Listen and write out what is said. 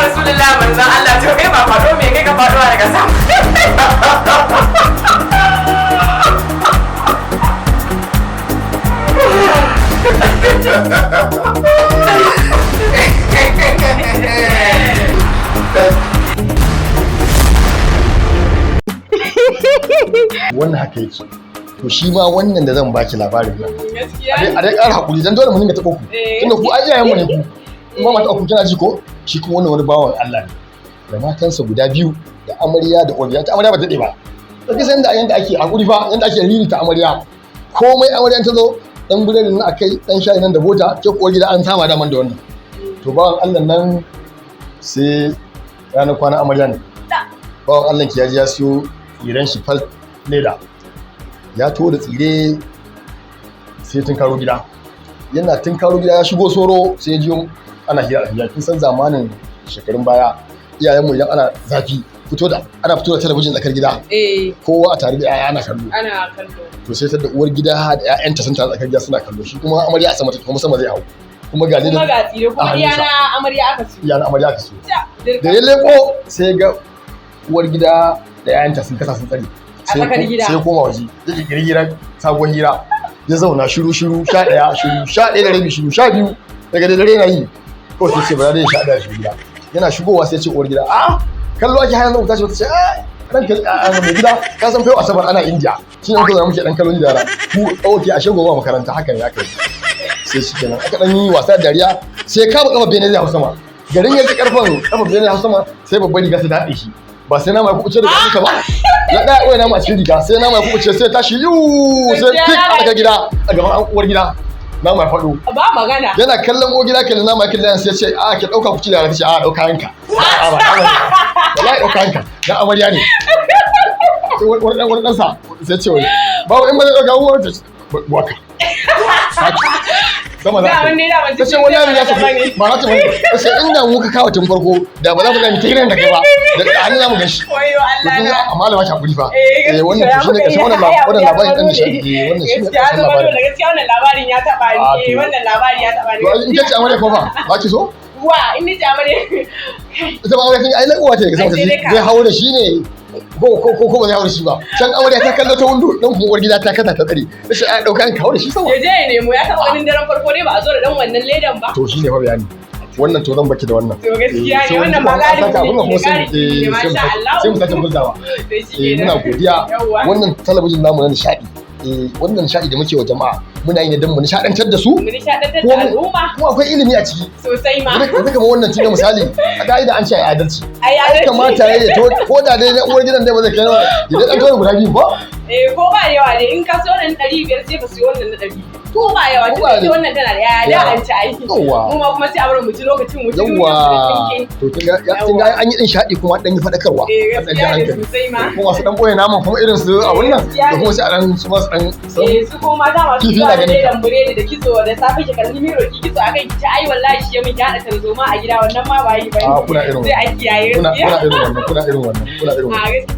Rasulullah manzon Allah to kai ba fado me kai ka faduwa daga sama. Wannan haka yake. To shi ma wannan da zan baki labarin nan. A dai ƙara hakuri dan dole mu dinga taɓa ku. Tunda ku ai iyayen mu ne ku. Kuma mata ku kina ji ko? Shi kuma wannan wani bawan Allah ne. Da matansa guda biyu da amarya da uwar ta amarya ba ta dade ba. Kake san da yanda ake hakuri fa yanda ake riri ta amarya. Komai amaryan ta zo dan buredin nan akai dan shayi nan da bota ke uwar gida an sama da man da wannan. To bawan Allah nan sai ranar kwana amarya ne. Bawan Allah ki ya siyo tsiren shi fal leda. Ya to da tsire sai tun karo gida. Yana tun karo gida ya shigo soro sai ya jiyo ana hira kin san zamanin shekarun baya iyayenmu idan ana zafi ana fito da talabijin tsakar gida kowa a tare da yaya ana kallo to sai ta da uwar gida da ƴaƴanta sun tare tsakar gida suna kallo shi kuma amarya a sama ta kuma sama zai hau kuma ga tsire kuma iyana amarya aka so da ya leko sai ga uwar gida da ƴaƴanta sun kasa sun tsare sai ya koma waje ya kirkira sabuwar hira ya zauna shiru 11 11 da rabi shiru 12 daga dare na yi ko sai ce ba zai sha da shi gida yana shigowa sai ce uwar gida kallo ake hayan zan tashi wata ce ranka mai gida ka san fa asabar ana India shi ne muke dan kallo ni da ra ku okay a shago ba makaranta haka ne aka yi sai shi kenan aka dan yi wasa da dariya sai kama kafa bene zai hausa ma garin ya ji karfan kafa bene zai hausa ma sai babban riga sai dade shi ba sai nama ya kubuce da kanka ba ya da wai nama a cikin riga sai nama ya kubuce sai tashi sai tik aka gida a gaban uwar gida nama ya faɗo ba magana yana kallon uwar gida kenan nama ya kallon sai ya ce ki dauka ku ci da rafi dauka yanka wallahi dauka yanka dan amarya ne wani dan sa sai ce wai babu in ba zai dauka uwar ta waka sama za ta ce wani yaro ya saka ba na ta wani sai inda muka kawo tun farko da ba za ku ga mu kiran da kai ba da hannu zamu ganshi wayo Allah amma malama ta hakuri fa wannan to shine kashe wannan labarin dan Nishadi wannan shine kashe labarin da gaskiya wannan labarin ya taba ni wannan labari ya taba ni to in kace amare ko fa ba ki so wa in ni amare ita ba amare kin ai lan uwa ce ga zai hawo da shi ne ko ba zai haure shi ba can amarya ta kallo ta windo dan kuma uwar gida ta kasa ta tsare sai a dauka an kawo da shi sama yaje ya nemo ya taba ganin daren farko ne ba a zo da dan wannan ledan ba to shine fa bayani wannan to zan baki da wannan to gaskiya ne wannan magana ne masha Allah sai mu sake buzawa muna godiya wannan talabijin namu na Nishadi wannan nishadi da muke wa jama'a muna yi ne don mu nishadantar da su mu nishadantar da al'umma kuma akwai ilimi a ciki sosai ma yanzu kamar wannan tunda misali a ka'ida an ce ai adalci kamata ya ko da dai na uwar gidan dai ba zai kai ba ya dan tawo guda biyu ba ko ba yawa ne in ka so nan 500 sai ka siyo wannan na 100 ko ba yawa tunda wannan tana da yaya da an ci aiki mu ma kuma sai a bar mu ci lokacin mu ci to kinga an yi din shadi kuma dan yi fadakarwa a dan hankali kuma su dan boye naman kuma irin su a wannan da kuma sai a dan su ma su dan su kuma da masu zuwa da ledan buredi da kitso da safe ki kalli miro ki kitso akai ki ci ai wallahi shi ya mun hada tarzoma a gida wannan ma ba yi ba kuna irin sai a kiyaye kuna irin wannan